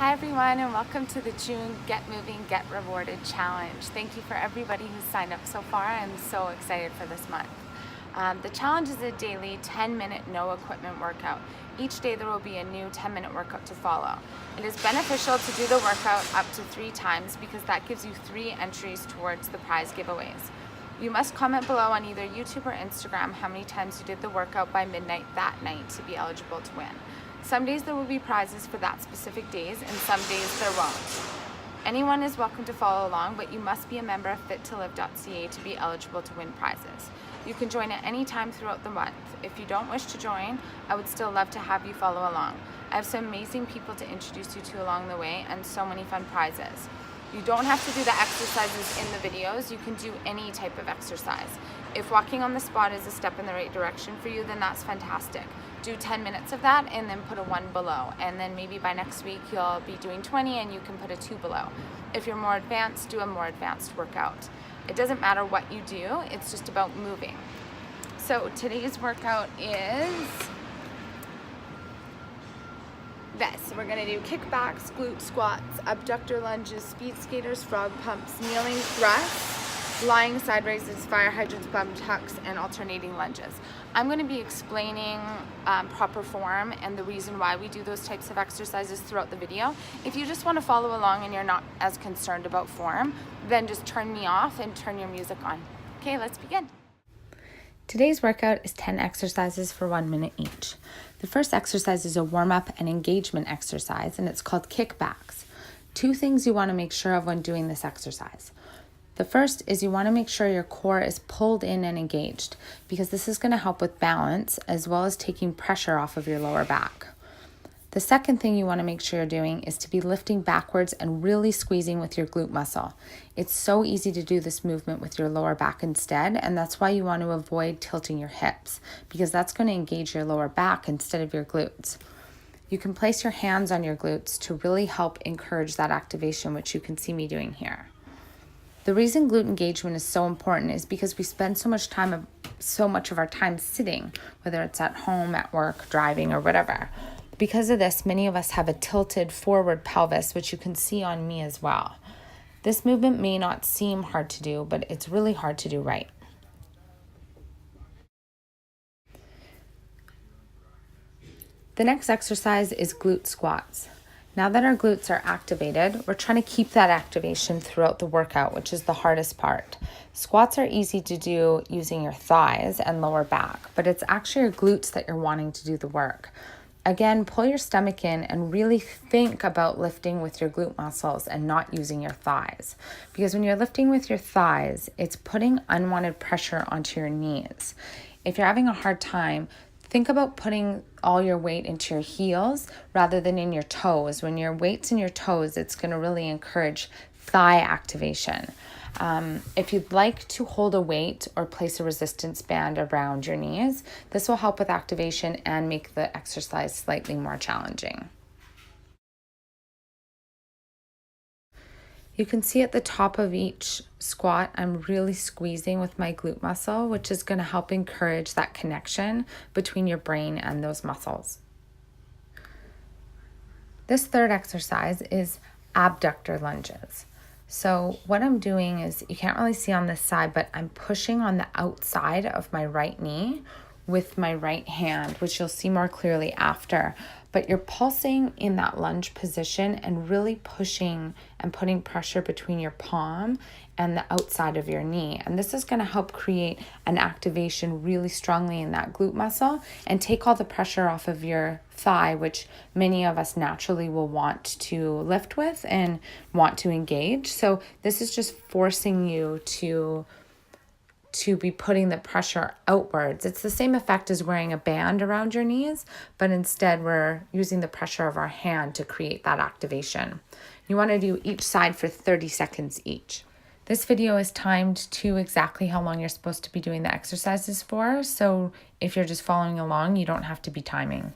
Hi everyone, and welcome to the June Get Moving, Get Rewarded Challenge. Thank you for everybody who's signed up so far. I'm so excited for this month. The challenge is a daily 10-minute no equipment workout. Each day there will be a new 10-minute workout to follow. It is beneficial to do the workout up to 3 times because that gives you 3 entries towards the prize giveaways. You must comment below on either YouTube or Instagram how many times you did the workout by midnight that night to be eligible to win. Some days there will be prizes for that specific days, and some days there won't. Anyone is welcome to follow along, but you must be a member of fittolive.ca to be eligible to win prizes. You can join at any time throughout the month. If you don't wish to join, I would still love to have you follow along. I have some amazing people to introduce you to along the way and so many fun prizes. You don't have to do the exercises in the videos. You can do any type of exercise. If walking on the spot is a step in the right direction for you, then that's fantastic. Do 10 minutes of that and then put a 1 below. And then maybe by next week you'll be doing 20 and you can put a 2 below. If you're more advanced, do a more advanced workout. It doesn't matter what you do, it's just about moving. So today's workout is this. We're gonna do kickbacks, glute squats, abductor lunges, speed skaters, frog pumps, kneeling thrusts, lying side raises, fire hydrants, bum tucks, and alternating lunges. I'm going to be explaining proper form and the reason why we do those types of exercises throughout the video. If you just want to follow along and you're not as concerned about form, then just turn me off and turn your music on. Okay, let's begin. Today's workout is 10 exercises for 1 minute each. The first exercise is a warm-up and engagement exercise, and it's called kickbacks. 2 things you want to make sure of when doing this exercise. The first is you want to make sure your core is pulled in and engaged because this is going to help with balance as well as taking pressure off of your lower back. The second thing you want to make sure you're doing is to be lifting backwards and really squeezing with your glute muscle. It's so easy to do this movement with your lower back instead, and that's why you want to avoid tilting your hips because that's going to engage your lower back instead of your glutes. You can place your hands on your glutes to really help encourage that activation, which you can see me doing here. The reason glute engagement is so important is because we spend so much of our time sitting, whether it's at home, at work, driving, or whatever. Because of this, many of us have a tilted forward pelvis, which you can see on me as well. This movement may not seem hard to do, but it's really hard to do right. The next exercise is glute squats. Now that our glutes are activated, we're trying to keep that activation throughout the workout, which is the hardest part. Squats are easy to do using your thighs and lower back, but it's actually your glutes that you're wanting to do the work. Again, pull your stomach in and really think about lifting with your glute muscles and not using your thighs. Because when you're lifting with your thighs, it's putting unwanted pressure onto your knees. If you're having a hard time, think about putting all your weight into your heels rather than in your toes. When your weight's in your toes, it's going to really encourage thigh activation. If you'd like to hold a weight or place a resistance band around your knees, this will help with activation and make the exercise slightly more challenging. You can see at the top of each squat, I'm really squeezing with my glute muscle, which is going to help encourage that connection between your brain and those muscles. This third exercise is abductor lunges. So what I'm doing is, you can't really see on this side, but I'm pushing on the outside of my right knee with my right hand, which you'll see more clearly after. But you're pulsing in that lunge position and really pushing and putting pressure between your palm and the outside of your knee. And this is going to help create an activation really strongly in that glute muscle and take all the pressure off of your thigh, which many of us naturally will want to lift with and want to engage. So this is just forcing you to be putting the pressure outwards. It's the same effect as wearing a band around your knees, but instead we're using the pressure of our hand to create that activation. You want to do each side for 30 seconds each. This video is timed to exactly how long you're supposed to be doing the exercises for, so if you're just following along, you don't have to be timing.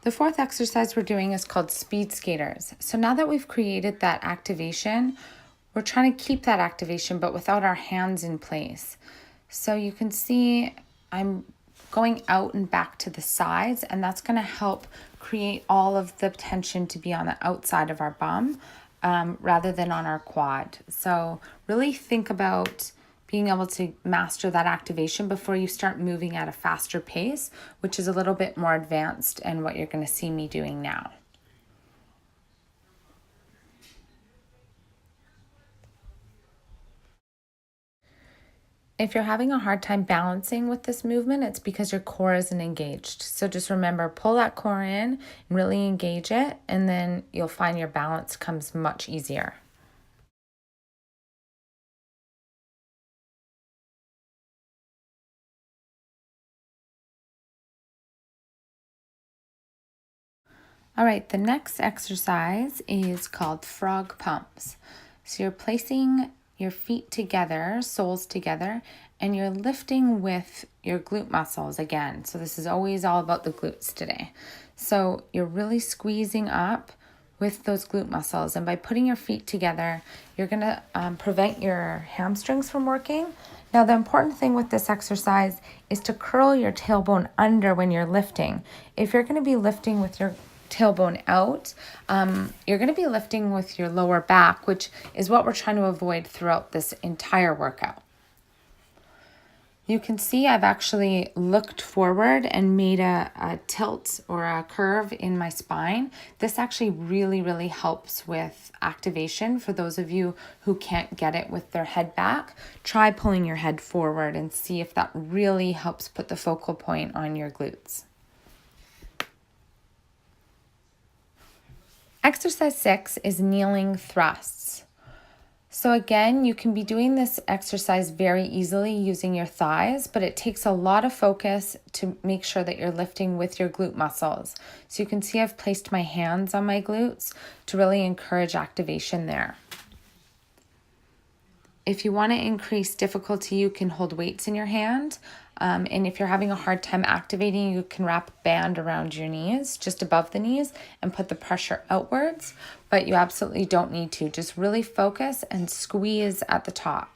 The fourth exercise we're doing is called speed skaters. So now that we've created that activation, we're trying to keep that activation, but without our hands in place. So you can see I'm going out and back to the sides, and that's going to help create all of the tension to be on the outside of our bum rather than on our quad. So really think about being able to master that activation before you start moving at a faster pace, which is a little bit more advanced and what you're going to see me doing now. If you're having a hard time balancing with this movement, it's because your core isn't engaged. So just remember, pull that core in and really engage it, and then you'll find your balance comes much easier. All right, the next exercise is called frog pumps. So you're placing your feet together, soles together, and you're lifting with your glute muscles again. So this is always all about the glutes today. So you're really squeezing up with those glute muscles. And by putting your feet together, you're gonna prevent your hamstrings from working. Now, the important thing with this exercise is to curl your tailbone under when you're lifting. If you're gonna be lifting with your tailbone out, you're going to be lifting with your lower back, which is what we're trying to avoid throughout this entire workout. You can see I've actually looked forward and made a tilt or a curve in my spine. This actually really helps with activation. For those of you who can't get it with their head back, try pulling your head forward and see if that really helps put the focal point on your glutes. Exercise 6 is kneeling thrusts. So again, you can be doing this exercise very easily using your thighs, but it takes a lot of focus to make sure that you're lifting with your glute muscles. So you can see I've placed my hands on my glutes to really encourage activation there. If you want to increase difficulty, you can hold weights in your hand. And if you're having a hard time activating, you can wrap a band around your knees, just above the knees, and put the pressure outwards. But you absolutely don't need to. Just really focus and squeeze at the top.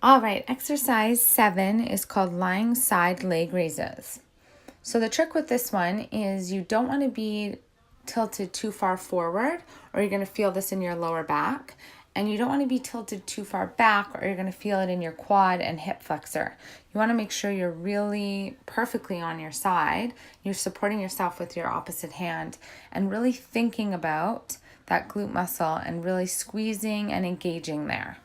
All right, exercise 7 is called lying side leg raises. So the trick with this one is you don't want to be tilted too far forward, or you're going to feel this in your lower back. And you don't want to be tilted too far back, or you're going to feel it in your quad and hip flexor. You want to make sure you're really perfectly on your side. You're supporting yourself with your opposite hand and really thinking about that glute muscle and really squeezing and engaging there.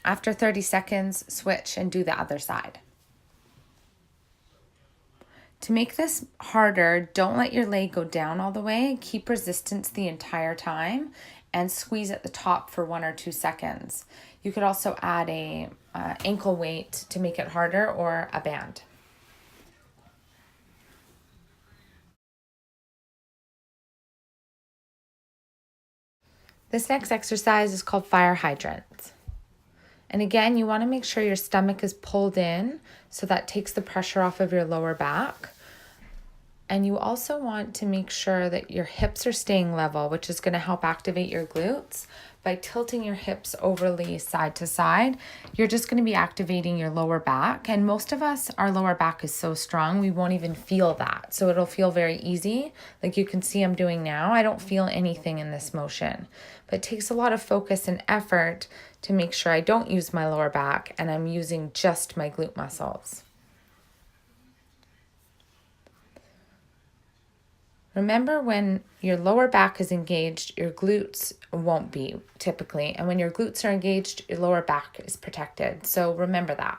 After 30 seconds, switch and do the other side. To make this harder, don't let your leg go down all the way. Keep resistance the entire time and squeeze at the top for 1 or 2 seconds. You could also add a ankle weight to make it harder, or a band. This next exercise is called fire hydrants. And again, you want to make sure your stomach is pulled in so that takes the pressure off of your lower back. And you also want to make sure that your hips are staying level, which is going to help activate your glutes. By tilting your hips overly side to side, you're just going to be activating your lower back. And most of us, our lower back is so strong, we won't even feel that. So it'll feel very easy. Like you can see I'm doing now. I don't feel anything in this motion. But it takes a lot of focus and effort to make sure I don't use my lower back and I'm using just my glute muscles. Remember, when your lower back is engaged, your glutes won't be typically. And when your glutes are engaged, your lower back is protected. So remember that.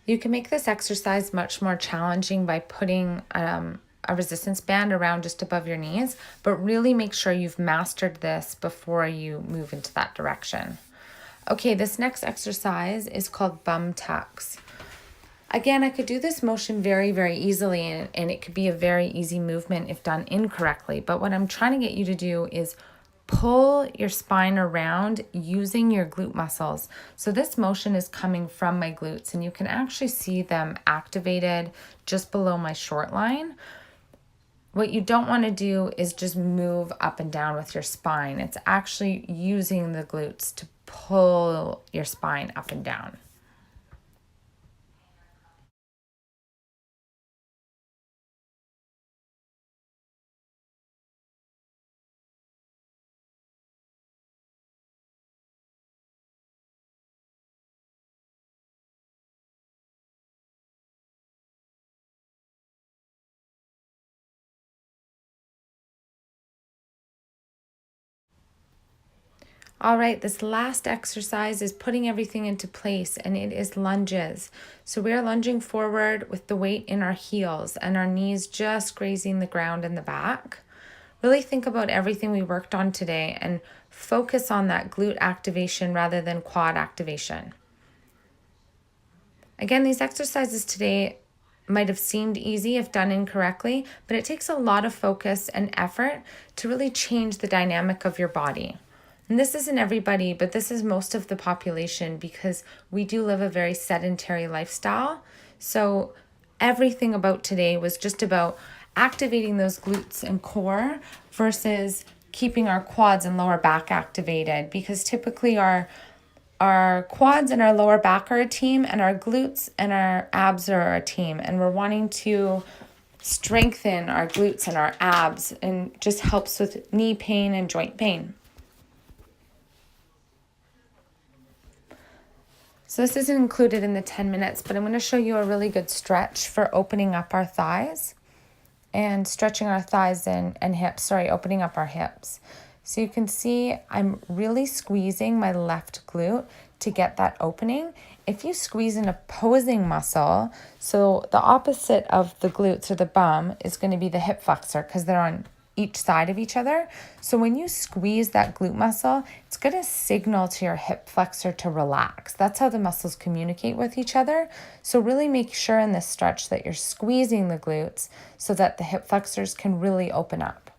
You can make this exercise much more challenging by putting a resistance band around just above your knees, but really make sure you've mastered this before you move into that direction. Okay, this next exercise is called bum tucks. Again, I could do this motion very, very easily, and it could be a very easy movement if done incorrectly. But what I'm trying to get you to do is pull your spine around using your glute muscles. So this motion is coming from my glutes, and you can actually see them activated just below my short line. What you don't want to do is just move up and down with your spine. It's actually using the glutes to pull your spine up and down. All right, this last exercise is putting everything into place, and it is lunges. So we are lunging forward with the weight in our heels and our knees just grazing the ground in the back. Really think about everything we worked on today and focus on that glute activation rather than quad activation. Again, these exercises today might have seemed easy if done incorrectly, but it takes a lot of focus and effort to really change the dynamic of your body. And this isn't everybody, but this is most of the population because we do live a very sedentary lifestyle. So everything about today was just about activating those glutes and core versus keeping our quads and lower back activated, because typically our quads and our lower back are a team, and our glutes and our abs are a team, and we're wanting to strengthen our glutes and our abs, and just helps with knee pain and joint pain. So this isn't included in the 10 minutes, but I'm going to show you a really good stretch for opening up our thighs and stretching our thighs and hips, opening up our hips. So you can see I'm really squeezing my left glute to get that opening. If you squeeze an opposing muscle, so the opposite of the glutes or the bum is going to be the hip flexor, because they're on each side of each other. So when you squeeze that glute muscle, it's going to signal to your hip flexor to relax. That's how the muscles communicate with each other. So really make sure in this stretch that you're squeezing the glutes so that the hip flexors can really open up.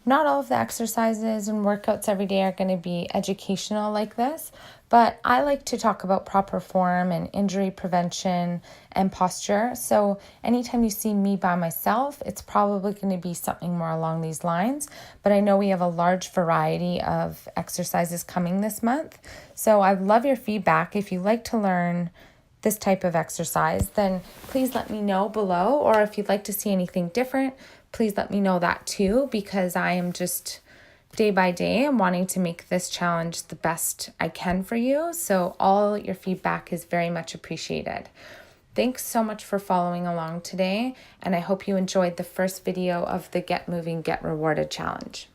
Not all of the exercises and workouts every day are going to be educational like this, but I like to talk about proper form and injury prevention and posture. So anytime you see me by myself, it's probably going to be something more along these lines. But I know we have a large variety of exercises coming this month. So I'd love your feedback. If you'd like to learn this type of exercise, then please let me know below. Or if you'd like to see anything different, please let me know that too, because I am just day by day, I'm wanting to make this challenge the best I can for you. So all your feedback is very much appreciated. Thanks so much for following along today, and I hope you enjoyed the first video of the Get Moving, Get Rewarded challenge.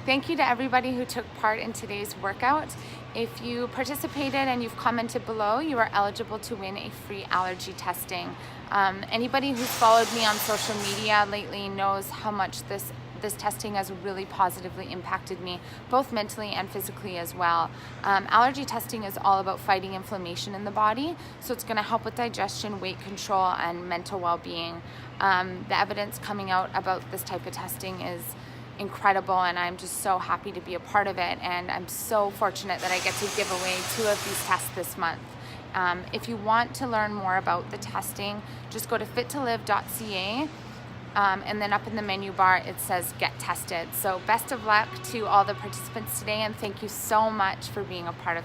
Thank you to everybody who took part in today's workout. If you participated and you've commented below, you are eligible to win a free allergy testing. Anybody who's followed me on social media lately knows how much this testing has really positively impacted me, both mentally and physically as well. Allergy testing is all about fighting inflammation in the body, so it's going to help with digestion, weight control, and mental well-being. The evidence coming out about this type of testing is incredible, and I'm just so happy to be a part of it, and I'm so fortunate that I get to give away 2 of these tests this month. If you want to learn more about the testing, just go to fittolive.ca, and then up in the menu bar it says Get Tested. So best of luck to all the participants today, and thank you so much for being a part of this.